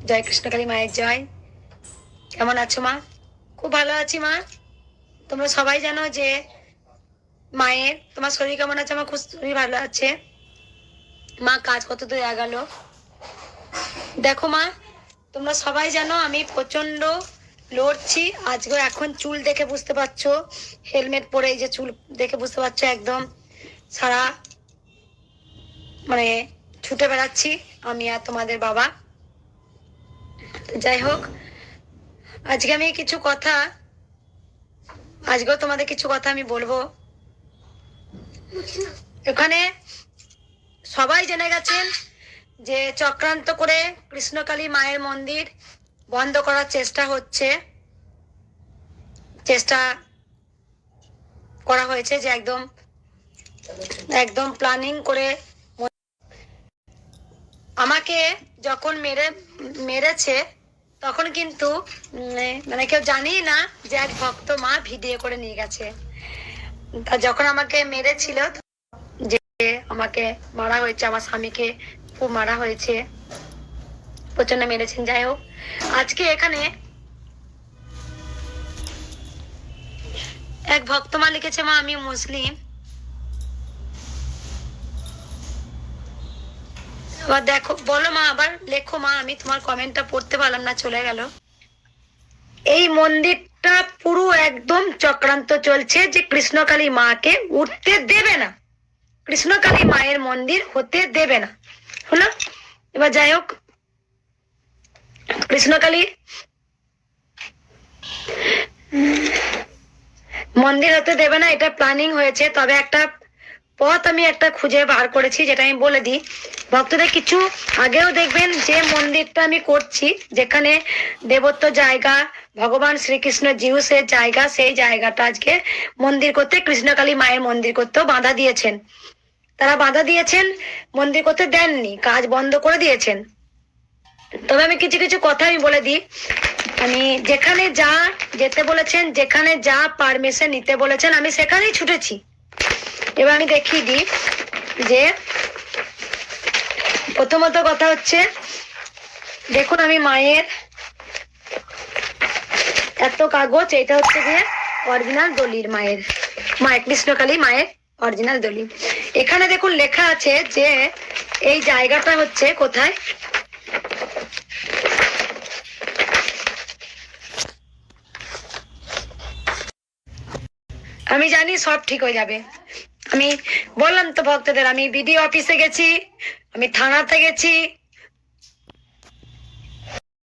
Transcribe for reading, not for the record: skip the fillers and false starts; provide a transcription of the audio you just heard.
জয় কৃষ্ণকালী মায়ের জয়। কেমন আছো মা? খুব ভালো আছি মা। তোমরা সবাই জানো যে মায়ের, তোমার শরীর কেমন আছে? আমার খুব শরীর ভালো আছে মা। কাজ কত দূর এগালো দেখো মা। তোমরা সবাই জানো আমি প্রচন্ড লড়ছি আজকে। এখন চুল দেখে বুঝতে পারছো, হেলমেট পরে এই যে চুল দেখে বুঝতে পারছো একদম সারা মানে ছুটে বেড়াচ্ছি আমি আর তোমাদের বাবা। যাই হোক, আজকে আমি কিছু কথা, আজকেও তোমাদের কিছু কথা আমি বলবো। এখানে সবাই জেনে গেছেন যে চক্রান্ত করে কৃষ্ণকালী মায়ের মন্দির বন্ধ করার চেষ্টা করা হয়েছে, যে একদম একদম প্ল্যানিং করে আমাকে যখন মেরেছে তখন কিন্তু মানে কেউ জানি না যে এক ভক্ত মা ভিডিও করে নিয়ে গেছে। তা যখন আমাকে মেরেছিল, যে আমাকে মারা হয়েছে, আমার স্বামীকে খুব মারা হয়েছে, প্রচন্ড মেরেছেন। যাই হোক, আজকে এখানে এক ভক্ত মা লিখেছে, মা আমি মুসলিম। আবার দেখো, বলো মা, আবার লেখো মা, আমি তোমার কমেন্টটা পড়তে পারলাম না, চলে গেল। এই মন্দিরটা পুরো একদম চক্রান্ত চলছে যে কৃষ্ণকালী মাকে উঠতে দেবে না, কৃষ্ণকালী মায়ের মন্দির হতে দেবে না, হলো। এবার যাই হোক, কৃষ্ণকালী মন্দির হতে দেবে না, এটা প্ল্যানিং হয়েছে। তবে একটা পথ আমি একটা খুঁজে বার করেছি, যেটা আমি বলে দিই ভক্তদের। কিছু আগেও দেখবেন যে মন্দিরটা আমি করছি, যেখানে দেবত্ব জায়গা, ভগবান শ্রীকৃষ্ণ জিউসের জায়গা, সেই জায়গাটা আজকে মন্দির করতে, কৃষ্ণকালী মায়ের মন্দির করতেও বাধা দিয়েছেন। তারা বাধা দিয়েছেন, মন্দির করতে দেননি, কাজ বন্ধ করে দিয়েছেন। তবে আমি কিছু কিছু কথা আমি বলে দিই। আমি যেখানে যা যেতে বলেছেন, যেখানে যা পারমিশন নিতে বলেছেন, আমি সেখানেই ছুটেছি। এবার আমি দেখিয়ে দিই যে প্রথমত কথা হচ্ছে, দেখুন আমি মায়ের এত কাগজ, এটা হচ্ছে যে অরিজিনাল দলিল মায়ের, মায়ের কৃষ্ণকালী মায়ের অরিজিনাল দলিল। এখানে দেখুন লেখা আছে যে এই জায়গাটা হচ্ছে কোথায়, আমি জানি সব ঠিক হয়ে যাবে। আমি বললাম তো ভক্তদের, আমি বিডিও অফিসে গেছি, আমি থানাতে গেছি,